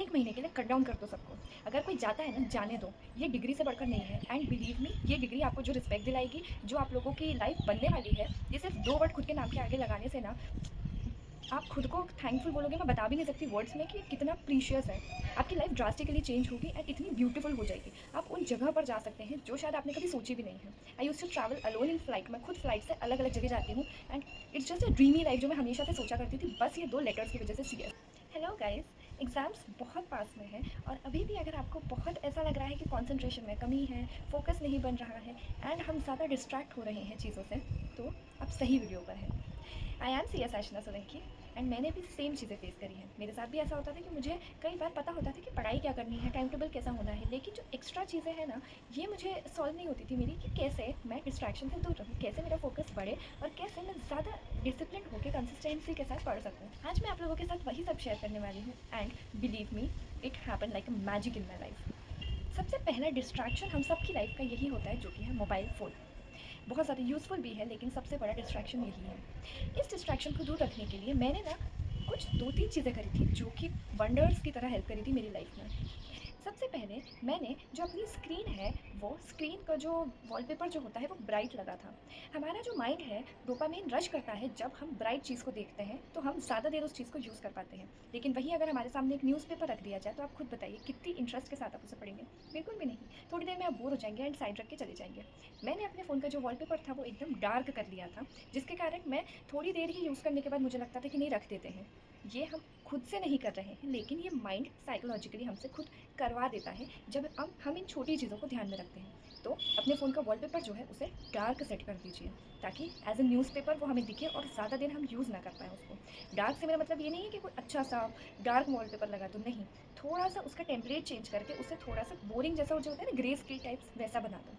1 महीने के लिए कट डाउन कर दो सबको। अगर कोई जाता है ना, जाने दो। ये डिग्री से बढ़कर नहीं है एंड बिलीव मी, ये डिग्री आपको जो रिस्पेक्ट दिलाएगी, जो आप लोगों की लाइफ बनने वाली है, ये सिर्फ 2 वर्ड खुद के नाम के आगे लगाने से ना आप खुद को थैंकफुल बोलोगे। मैं बता भी नहीं सकती वर्ड्स में कि कितना प्रीशियस है। आपकी लाइफ ड्रास्टिकली चेंज होगी एंड इतनी ब्यूटीफुल हो जाएगी। आप उन जगह पर जा सकते हैं जो शायद आपने कभी सोची भी नहीं है। I used to travel alone in flight. मैं खुद फ्लाइट से अलग अलग जगह जाती हूँ and it's just a dreamy life जो मैं हमेशा से सोचा करती थी, बस ये 2 लेटर्स की वजह से सीएस। हेलो गाइस, एग्ज़ाम्स बहुत पास में है और अभी भी अगर आपको बहुत ऐसा लग रहा है कि कंसंट्रेशन में कमी है, फोकस नहीं बन रहा है एंड हम ज़्यादा डिस्ट्रैक्ट हो रहे हैं चीज़ों से, तो आप सही वीडियो पर हैं। I am C S Aashna Solanki and मैंने भी सेम चीज़ें फेस करी हैं। मेरे साथ भी ऐसा होता था कि मुझे कई बार पता होता था कि पढ़ाई क्या करनी है, टाइम टेबल कैसा होना है, लेकिन जो एक्स्ट्रा चीज़ें हैं ना, ये मुझे सॉल्व नहीं होती थी मेरी कि कैसे मैं डिस्ट्रैक्शन से दूर रहूँ, कैसे मेरा फोकस बढ़े और कैसे मैं ज़्यादा डिसिप्लिन होकर कंसिस्टेंसी के साथ पढ़ सकूँ। आज मैं आप लोगों के साथ वही सब शेयर करने वाली हूँ and believe me, it happen like a magic in my life. सबसे पहला डिस्ट्रैक्शन हम सबकी लाइफ का यही होता है, जो कि है मोबाइल फ़ोन। बहुत ज़्यादा यूज़फुल भी है, लेकिन सबसे बड़ा डिस्ट्रैक्शन यही है। इस डिस्ट्रैक्शन को दूर रखने के लिए मैंने ना कुछ 2-3 चीज़ें करी थी जो कि वंडर्स की तरह हेल्प करी थी मेरी लाइफ में। सबसे पहले मैंने जो अपनी स्क्रीन है, वो स्क्रीन का जो वॉलपेपर जो होता है वो ब्राइट लगा था। हमारा जो माइंड है डोपामाइन रश करता है जब हम ब्राइट चीज़ को देखते हैं, तो हम ज़्यादा देर उस चीज़ को यूज़ कर पाते हैं। लेकिन वही अगर हमारे सामने एक न्यूज़पेपर रख दिया जाए, तो आप खुद बताइए कितनी इंटरेस्ट के साथ आप उसे पढ़ेंगे? बिल्कुल भी नहीं। थोड़ी देर में आप बोर हो जाएंगे एंड साइड रख के चले जाएंगे। मैंने अपने फ़ोन का जो वॉलपेपर था वो एकदम डार्क कर लिया था, जिसके कारण मैं थोड़ी देर ही यूज़ करने के बाद मुझे लगता था कि नहीं, रख देते हैं। ये हम खुद से नहीं कर रहे हैं, लेकिन ये माइंड साइकोलॉजिकली हमसे खुद करवा देता है जब हम इन छोटी चीज़ों को ध्यान में रखते हैं। तो अपने फ़ोन का वॉलपेपर जो है उसे डार्क सेट कर दीजिए, ताकि एज ए न्यूज़पेपर वो हमें दिखे और ज़्यादा देर हम यूज़ ना कर पाएँ उसको। डार्क से मेरा मतलब ये नहीं है कि कोई अच्छा सा डार्क वॉलपेपर लगा दो, नहीं। थोड़ा सा उसका टेम्पलेट चेंज करके उसे थोड़ा सा बोरिंग जैसा जो होता है ना, ग्रे स्केल टाइप्स, वैसा बना दो।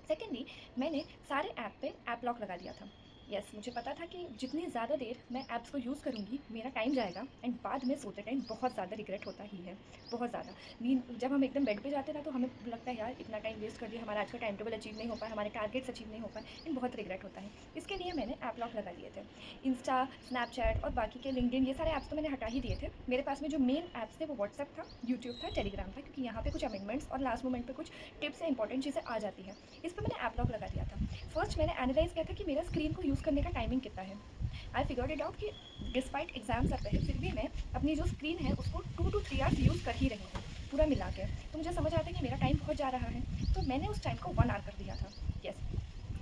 सेकेंडली, मैंने सारे ऐप पे ऐप लॉक लगा दिया था। यस, मुझे पता था कि जितनी ज़्यादा देर मैं ऐप्स को यूज़ करूँगी, मेरा टाइम जाएगा एंड बाद में सोते टाइम बहुत ज़्यादा रिग्रेट होता ही है, बहुत ज़्यादा। नींद जब हम एकदम बेड पे जाते हैं ना, तो हमें लगता है यार इतना टाइम वेस्ट कर दिया, हमारा आज का टाइम टेबल अचीव नहीं हो पाया, हमारे टारगेट्स अचीव नहीं हो पाए एंड बहुत रिग्रेट होता है। इसके लिए मैंने ऐप लॉक लगा दिए थे। इंस्टा, स्नैपचैट और बाकी के लिंक्डइन, ये सारे ऐप्स तो मैंने हटा ही दिए थे। मेरे पास में जो मेन ऐप्स थे वो व्हाट्सएप था, यूट्यूब था, टेलीग्राम था, क्योंकि यहाँ पे कुछ अमेंडमेंट्स और लास्ट मोमेंट पे कुछ टिप्स या इंपॉर्टेंट चीज़ें आ जाती हैं। इस पे मैंने ऐप लॉक लगा दिया था। फर्स्ट मैंने एनालाइज़ किया था कि मेरा स्क्रीन को यूज़ करने का टाइमिंग कितना है। आई फिगर्ड इट आउट कि डिस्पाइट एग्जाम्स चल रहे हैं, फिर भी मैं अपनी जो स्क्रीन है उसको 2 to 3 आवर्स यूज़ कर ही रही हूँ, पूरा मिला के। तो मुझे समझ आता है कि मेरा टाइम बहुत जा रहा है, तो मैंने उस टाइम को 1 आवर कर दिया था। यस,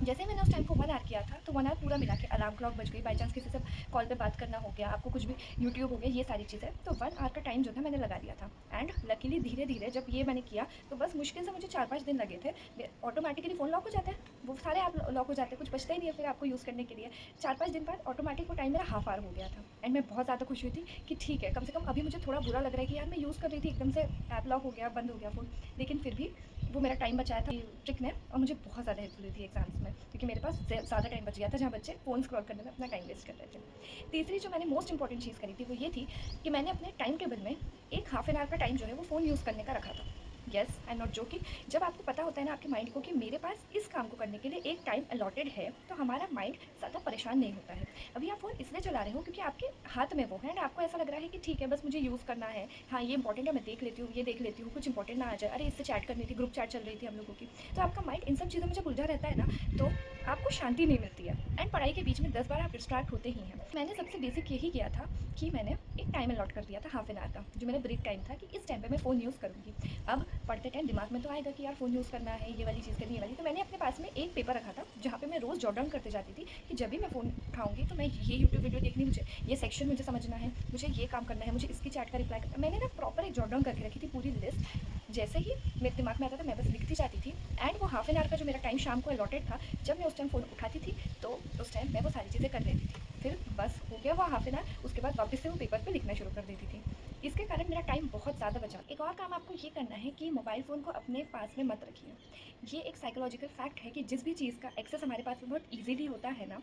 जैसे मैंने उस टाइम को 1 आवर किया था, तो 1 आवर पूरा मिला के अलार्म क्लॉक बज गई, बाय चांस किसी से कॉल पे बात करना हो गया, आपको कुछ भी यूट्यूब हो गया, ये सारी चीज़ें, तो 1 आवर का टाइम जो था मैंने लगा दिया था। एंड लकीली धीरे-धीरे जब ये मैंने किया, तो बस मुश्किल से मुझे 4-5 दिन लगे थे। ऑटोमेटिकली फ़ोन लॉक हो जाता है, वो सारे ऐप लॉक हो जाते हैं, कुछ बचता ही नहीं है फिर आपको यूज़ करने के लिए। 4-5 दिन बाद ऑटोमेटिक वो टाइम मेरा हाफ आवर हो गया था एंड मैं बहुत ज़्यादा खुश हुई थी कि ठीक है, कम से कम अभी मुझे थोड़ा बुरा लग रहा है कि यार मैं यूज़ कर रही थी, एकदम से ऐप लॉक हो गया, बंद हो गया फ़ोन, लेकिन फिर भी वो मेरा टाइम बचाया था ट्रिक ने, और मुझे बहुत ज़्यादा हेल्पफुल हुई थी एग्जाम्स में, क्योंकि मेरे पास ज़्यादा टाइम बच गया था जहाँ बच्चे फ़ोन स्क्रॉल करने में अपना टाइम वेस्ट कर रहे थे। तीसरी जो मैंने मोस्ट इंपॉर्टेंट चीज़ करी थी वो ये थी कि मैंने अपने टाइम टेबल में एक हाफ एन आवर का टाइम जो है वो फ़ोन यूज़ करने का रखा था। Yes, I am not joking. जब आपको पता होता है ना आपके माइंड को कि मेरे पास इस काम को करने के लिए एक टाइम अलॉटेड है, तो हमारा माइंड ज़्यादा परेशान नहीं होता है। अभी आप फ़ोन इसलिए चला रहे हो क्योंकि आपके हाथ में वो है एंड आपको ऐसा लग रहा है कि ठीक है, बस मुझे यूज़ करना है, हाँ ये इंपॉर्टेंट है, मैं देख लेती हूँ, ये देख लेती हूँ, कुछ इंपॉर्टेंट ना आ जाए, अरे इससे चैट करनी थी, ग्रुप चैट चल रही थी हम लोगों की। तो आपका माइंड इन सब चीज़ों में जब उलझा रहता है ना, तो आपको शांति नहीं मिलती है एंड पढ़ाई के बीच में 10 बार आप डिस्ट्रैक्ट होते ही हैं। मैंने सबसे बेसिक यही किया था कि मैंने एक टाइम अलॉट कर दिया था हाफ एन आवर का, जो मेरा ब्रेक टाइम था कि इस टाइम पे मैं फ़ोन यूज़ करूँगी। अब पढ़ते टाइम दिमाग में तो आएगा कि यार फ़ोन यूज़ करना है, ये वाली चीज़ करनी है, ये वाली, तो मैंने अपने पास में एक पेपर रखा था जहाँ पे मैं रोज़ जॉट डाउन करते जाती थी कि जब भी मैं फ़ोन उठाऊँगी तो मैं ये यूट्यूब वीडियो देखनी, मुझे ये सेक्शन मुझे समझना है, मुझे ये काम करना है, मुझे इसकी चैट का रिप्लाई करना है। मैंने ना प्रॉपर एक जॉट डाउन करके रखी थी पूरी लिस्ट। जैसे ही मेरे दिमाग में आता था मैं बस लिखती जाती थी एंड वो हाफ एन आवर का जो मेरा टाइम शाम को अलॉटेड था, जब मैं उस टाइम फ़ोन उठाती थी तो उस टाइम मैं वो सारी चीज़ें कर लेती थी। फिर बस हो गया वो हाफ एन आवर, उसके बाद वापस से वो पेपर पे लिखना शुरू कर देती थी। इसके कारण मेरा टाइम बहुत ज़्यादा बचा। एक और काम आपको ये करना है कि मोबाइल फ़ोन को अपने पास में मत रखिए। ये एक साइकोलॉजिकल फैक्ट है कि जिस भी चीज़ का एक्सेस हमारे पास में बहुत ईज़िली होता है ना,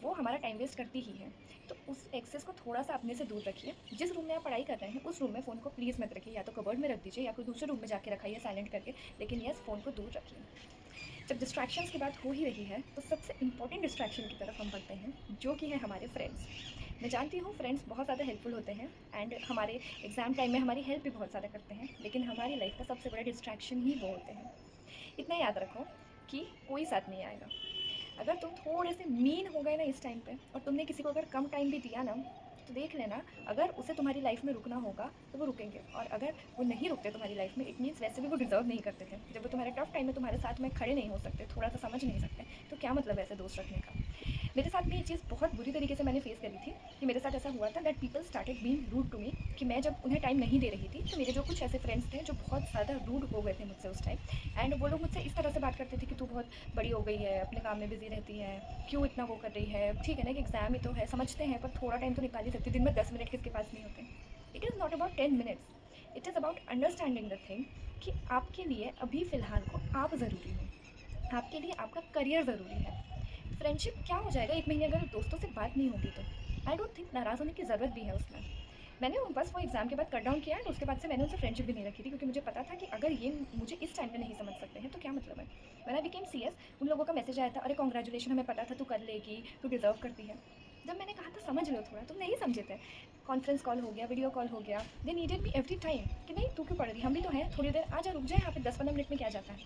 वो हमारा टाइम वेस्ट करती ही है। तो उस एक्सेस को थोड़ा-सा अपने से दूर रखिए। जिस रूम में आप पढ़ाई कर रहे हैं, उस रूम में फ़ोन को प्लीज़ मत रखिए, या तो कबर्ड में रख दीजिए या कोई दूसरे रूम में जाके रखाइए साइलेंट करके, लेकिन येस, फ़ोन को दूर रखिए। जब डिस्ट्रैक्शंस की बात हो ही रही है तो सबसे इम्पोर्टेंट डिस्ट्रैक्शन की तरफ हम बढ़ते हैं, जो कि है हमारे फ्रेंड्स। मैं जानती हूँ फ्रेंड्स बहुत ज़्यादा हेल्पफुल होते हैं एंड हमारे एग्ज़ाम टाइम में हमारी हेल्प भी बहुत ज़्यादा करते हैं, लेकिन हमारी लाइफ का सबसे बड़ा डिस्ट्रैक्शन ही वो होते हैं। इतना याद रखो कि कोई साथ नहीं आएगा। अगर तुम थोड़े से मीन हो गए ना इस टाइम पे और तुमने किसी को अगर कम टाइम भी दिया ना, तो देख लेना, अगर उसे तुम्हारी लाइफ में रुकना होगा तो वो रुकेंगे, और अगर वो नहीं रुकते तुम्हारी लाइफ में, इट मीन्स वैसे भी वो डिजर्व नहीं करते थे। जब वो तुम्हारे टफ टाइम में तुम्हारे साथ में खड़े नहीं हो सकते, थोड़ा सा समझ नहीं सकते, तो क्या मतलब ऐसे दोस्त रखने का। मेरे साथ भी ये चीज़ बहुत बुरी तरीके से मैंने फेस करी थी कि मेरे साथ ऐसा हुआ था that people started being rude to me, कि मैं जब उन्हें टाइम नहीं दे रही थी तो मेरे जो कुछ ऐसे फ्रेंड्स थे जो बहुत ज़्यादा रूड हो गए थे मुझसे उस टाइम। एंड वो लोग मुझसे इस तरह से बात करते थे कि तू बहुत बड़ी हो गई है, अपने काम में बिजी रहती है, क्यों इतना वो कर रही है, ठीक है ना कि एग्ज़ाम ही तो है, समझते हैं, पर थोड़ा टाइम तो निकाल ही सकती, दिन में 10 मिनट किसके पास नहीं होते। It is not about 10 minutes, it is about understanding the thing कि आपके लिए अभी फ़िलहाल को आप ज़रूरी हो, आपके लिए आपका करियर ज़रूरी है। फ्रेंडशिप क्या हो जाएगा, 1 महीने अगर दोस्तों से बात नहीं होगी तो। आई डोंट थिंक नाराज़ होने की ज़रूरत भी है उसमें। मैंने बस वो एग्ज़ाम के बाद कट डाउन किया एंड उसके बाद से मैंने उनसे फ्रेंडशिप भी नहीं रखी थी, क्योंकि मुझे पता था कि अगर ये मुझे इस टाइम पे नहीं समझ सकते हैं तो क्या मतलब है। व्हेन आई बिकेम सीएस, उन लोगों का मैसेज आया था, अरे कांग्रेचुलेशन, हमें पता था तू कर लेगी, तू डिज़र्व करती है। जब मैंने कहा था समझ लो थोड़ा, तुम नहीं समझे थे। कॉन्फ्रेंस कॉल हो गया, वीडियो कॉल हो गया, they needed me every time कि नहीं तू क्यों पढ़ रही, हम भी तो हैं, थोड़ी देर आ जा, रुक जा यहाँ पे, 10-15 मिनट में क्या जाता है।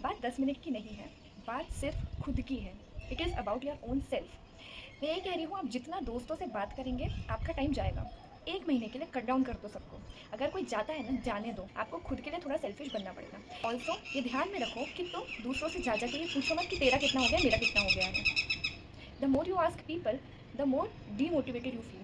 बात 10 मिनट की नहीं है, बात सिर्फ खुद की है। It is about your own self. मैं ये कह रही हूँ, आप जितना दोस्तों से बात करेंगे आपका टाइम जाएगा। 1 महीने के लिए कट डाउन कर दो सबको। अगर कोई जाता है ना, जाने दो, आपको खुद के लिए थोड़ा सेल्फिश बनना पड़ेगा। ऑल्सो ये ध्यान में रखो कि तुम दूसरों से जा जा के ये पूछो मत कि तेरा कितना हो गया, मेरा कितना हो गया है। The more you ask people, the more demotivated you feel.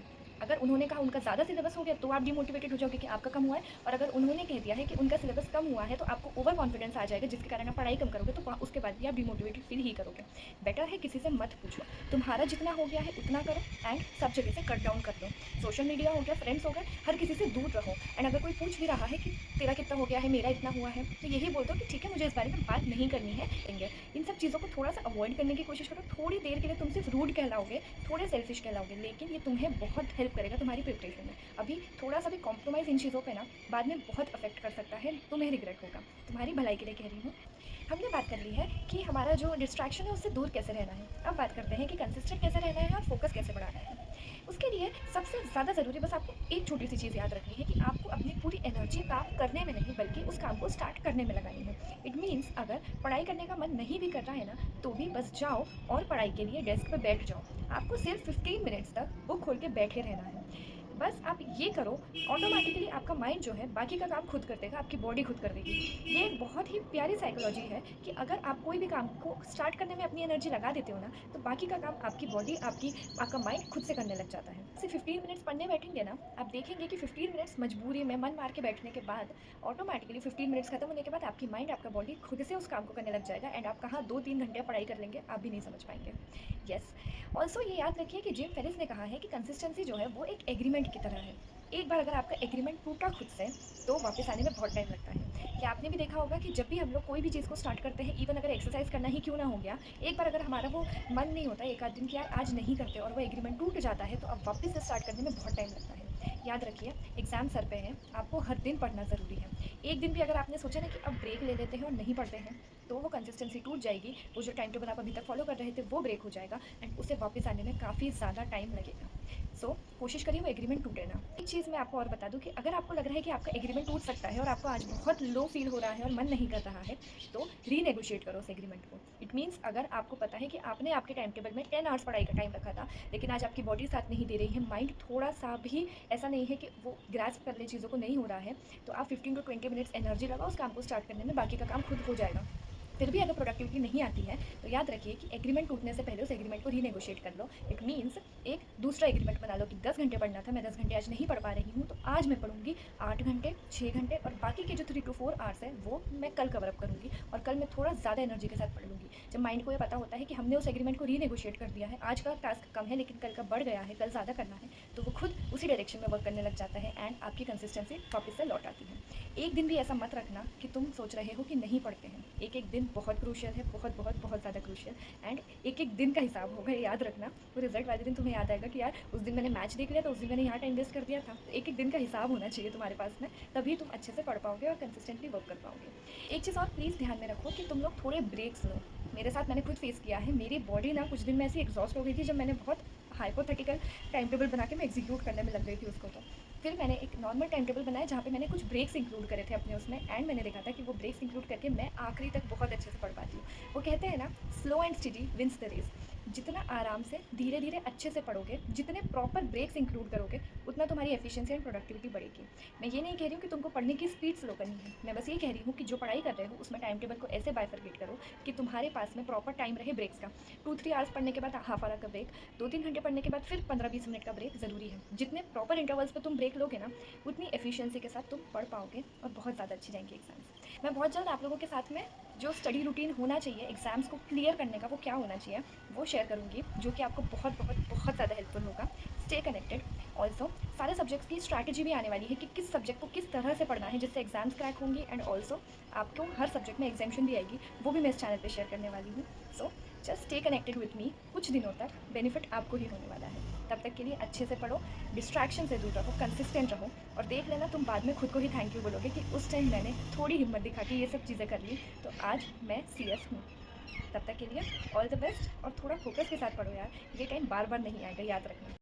अगर उन्होंने कहा उनका ज़्यादा सिलेबस हो गया तो आप डीमोटिवेटेड हो जाओगे कि आपका कम हुआ है, और अगर उन्होंने कह दिया है कि उनका सिलेबस कम हुआ है तो आपको ओवर कॉन्फिडेंस आ जाएगा, जिसके कारण आप पढ़ाई कम करोगे, तो उसके बाद भी आप डीमोटिवेटेड फील ही करोगे। बेटर है किसी से मत पूछो, तुम्हारा जितना हो गया है उतना करो एंड सब जगह से कट डाउन कर दो। सोशल मीडिया हो गया, फ्रेंड्स हो गए, हर किसी से दूर रहो। एंड अगर कोई पूछ भी रहा है कि तेरा कितना हो गया है, मेरा इतना हुआ है, तो यही बोल दो कि ठीक है, मुझे इस बारे में बात नहीं करनी है। इन सब चीज़ों को थोड़ा सा अवॉइड करने की कोशिश करो। थोड़ी देर के लिए तुम सिर्फ रूड कहलाओगे, थोड़े सेल्फिश कहलाओगे, लेकिन ये तुम्हें बहुत हेल्प करेगा तुम्हारी प्रिपरेशन में। अभी थोड़ा सा भी कॉम्प्रोमाइज़ इन चीज़ों पे ना बाद में बहुत अफेक्ट कर सकता है, तुम्हें रिग्रेट होगा। तुम्हारी भलाई के लिए कह रही हूँ। हमने बात कर ली है कि हमारा जो डिस्ट्रैक्शन है उससे दूर कैसे रहना है। अब बात करते हैं कि कंसिस्टेंट कैसे रहना है और फोकस कैसे बढ़ाना है। उसके लिए सबसे ज़्यादा ज़रूरी बस आपको एक छोटी सी चीज़ याद रखनी है कि आपको अपनी पूरी एनर्जी काम करने में नहीं, बल्कि उस काम को स्टार्ट करने में लगानी है। इट मीन्स अगर पढ़ाई करने का मन नहीं भी कर रहा है ना, तो भी बस जाओ और पढ़ाई के लिए डेस्क पे बैठ जाओ। आपको सिर्फ 15 मिनट्स तक बुक खोल के बैठे रहना है। बस आप ये करो, ऑटोमेटिकली आपका माइंड जो है बाकी का काम खुद कर देगा, आपकी बॉडी खुद कर देगी। ये एक बहुत ही प्यारी साइकोलॉजी है कि अगर आप कोई भी काम को स्टार्ट करने में अपनी एनर्जी लगा देते हो ना, तो बाकी का काम आपकी बॉडी, आपका माइंड खुद से करने लग जाता है। सिर्फ 15 मिनट्स पढ़ने बैठेंगे ना, आप देखेंगे कि 15 मिनट्स मजबूरी में मन मार के बैठने के बाद ऑटोमेटिकली 15 मिनट्स खत्म होने के बाद आपकी माइंड, आपका बॉडी खुद से उस काम को करने लग जाएगा। एंड आप कहाँ 2-3 घंटे पढ़ाई कर लेंगे, आप भी नहीं समझ पाएंगे। यस। ऑल्सो ये याद रखिए कि जिम फेरिस ने कहा है कि कंसिस्टेंसी जो है वो एक एग्रीमेंट की तरह है। एक बार अगर आपका एग्रीमेंट टूटा खुद से, तो वापस आने में बहुत टाइम लगता है। क्या आपने भी देखा होगा कि जब भी हम लोग कोई भी चीज़ को स्टार्ट करते हैं, इवन अगर एक्सरसाइज करना ही क्यों ना हो गया, एक बार अगर हमारा वो मन नहीं होता एक आध दिन कि यार आज नहीं करते, और वो एग्रीमेंट टूट जाता है, तो अब वापस से स्टार्ट करने में बहुत टाइम लगता है। याद रखिए, एग्जाम सर पे है, आपको हर दिन पढ़ना ज़रूरी है। एक दिन भी अगर आपने सोचा ना कि अब ब्रेक ले लेते हैं और नहीं पढ़ते हैं, तो वो कंसिस्टेंसी टूट जाएगी। वो जो टाइम टेबल आप अभी तक फॉलो कर रहे थे वो ब्रेक हो जाएगा एंड उसे वापस आने में काफ़ी ज़्यादा टाइम लगेगा। सो कोशिश करिए वो एग्रीमेंट टूटे ना। एक चीज़ मैं आपको और बता दूं कि अगर आपको लग रहा है कि आपका एग्रीमेंट टूट सकता है और आपको आज बहुत लो फील हो रहा है और मन नहीं कर रहा है, तो रीनेगोशिएट करो उस एग्रीमेंट को। इट मीन्स अगर आपको पता है कि आपने आपके टाइम टेबल में 10 आवर्स पढ़ाई का टाइम रखा था, लेकिन आज आपकी बॉडी साथ नहीं दे रही है, माइंड थोड़ा सा भी ऐसा नहीं है कि वो ग्रास्प कर ले चीज़ों को, नहीं हो रहा है, तो आप 15 to 20 मिनट्स एनर्जी लगाओ उस काम को स्टार्ट करने में, बाकी का काम खुद हो जाएगा। फिर भी अगर प्रोडक्टिविटी नहीं आती है, तो याद रखिए कि एग्रीमेंट टूटने से पहले उस एग्रीमेंट को रीनेगोशिएट कर लो। इट मीन्स एक दूसरा एग्रीमेंट बना लो कि 10 घंटे पढ़ना था, मैं 10 घंटे आज नहीं पढ़ पा रही हूँ, तो आज मैं पढ़ूंगी 8 घंटे, 6 घंटे, और बाकी के जो 3 to 4 आवर्स है वो मैं कल कवर अप करूँगी, और कल मैं थोड़ा ज़्यादा एनर्जी के साथ पढ़ लूँगी। जब माइंड को ये पता होता है कि हमने उस एग्रीमेंट को रीनेगोशिएट कर दिया है, आज का टास्क कम है लेकिन कल का बढ़ गया है, कल ज़्यादा करना है, तो वो खुद उसी डायरेक्शन में वर्क करने लग जाता है एंड आपकी कंसिस्टेंसी वापस से लौट आती है। एक दिन भी ऐसा मत रखना कि तुम सोच रहे हो कि नहीं पढ़ते हैं। एक एक दिन बहुत क्रूशियल है, बहुत बहुत बहुत ज़्यादा क्रूशियल, एंड एक एक दिन का हिसाब होगा, याद रखना। वो रिजल्ट वाले दिन तुम्हें याद आएगा कि यार उस दिन मैंने मैच देख लिया था, उस दिन मैंने यहाँ टाइम वेस्ट कर दिया था। तो एक एक दिन का हिसाब होना चाहिए तुम्हारे पास में, तभी तुम अच्छे से पढ़ पाओगे और कंसिस्टेंटली वर्क कर पाओगे। एक चीज़ और प्लीज़ ध्यान में रखो कि तुम लोग थोड़े ब्रेक्स लो। मेरे साथ मैंने खुद फेस किया है। मेरी बॉडी ना कुछ दिन में ऐसी एग्जॉस्ट हो गई थी जब मैंने बहुत हाइपोथेटिकल टाइम टेबल बना के मैं एग्जीक्यूट करने में लग गई थी उसको। तो फिर मैंने एक नॉर्मल टाइम टेबल बनाया जहाँ पे मैंने कुछ ब्रेक्स इंक्लूड करे थे अपने उसमें, एंड मैंने देखा था कि वो ब्रेक्स इंक्लूड करके मैं आखिरी तक बहुत अच्छे से पढ़ पाती हूँ। वो कहते हैं ना, slow and steady wins the race. जितना आराम से धीरे धीरे अच्छे से पढ़ोगे, जितने प्रॉपर ब्रेक्स इंक्लूड करोगे, उतना तुम्हारी एफिशिएंसी एंड प्रोडक्टिविटी बढ़ेगी। मैं ये नहीं कह रही हूँ कि तुमको पढ़ने की स्पीड स्लो करनी है, मैं बस ये कह रही हूँ कि जो पढ़ाई कर रहे हो उसमें टाइम टेबल को ऐसे बाइफरकेट करो कि तुम्हारे पास में प्रॉपर टाइम रहे ब्रेक्स का। 2-3 आवर्स पढ़ने के बाद हाफ आवर का ब्रेक, 2-3 घंटे पढ़ने के बाद फिर 15-20 मिनट का ब्रेक ज़रूरी है। जितने प्रॉपर इंटरवल्स पे तुम ब्रेक लोगे ना, उतनी एफिशिएंसी के साथ तुम पढ़ पाओगे और बहुत ज़्यादा अच्छी जाएंगी एग्जाम्स। मैं बहुत जल्द आप लोगों के साथ में जो स्टडी रूटीन होना चाहिए एग्जाम्स को क्लियर करने का, वो क्या होना चाहिए वो शेयर करूँगी, जो कि आपको बहुत बहुत बहुत ज़्यादा हेल्पफुल होगा। Stay connected. ऑल्सो सारे सब्जेक्ट्स की स्ट्रैटेजी भी आने वाली है कि किस सब्जेक्ट को किस तरह से पढ़ना है जिससे एग्जाम्स क्रैक होंगी, एंड ऑल्सो आपको हर सब्जेक्ट में एग्जामेशन भी आएगी, वो भी मैं इस चैनल पे शेयर करने वाली हूँ। So just stay connected with me. कुछ दिनों तक बेनिफिट आपको ही होने वाला है। तब तक के लिए अच्छे से पढ़ो, डिस्ट्रैक्शन से दूर रहो, कंसिस्टेंट रहो, और देख लेना तुम बाद में खुद को ही थैंक यू बोलोगे कि उस टाइम मैंने थोड़ी हिम्मत दिखा के ये सब चीज़ें कर ली, तो आज मैं CS हूँ। तब तक के लिए ऑल द बेस्ट, और थोड़ा फोकस के साथ पढ़ो यार, ये टाइम बार बार नहीं आएगा, याद रखना।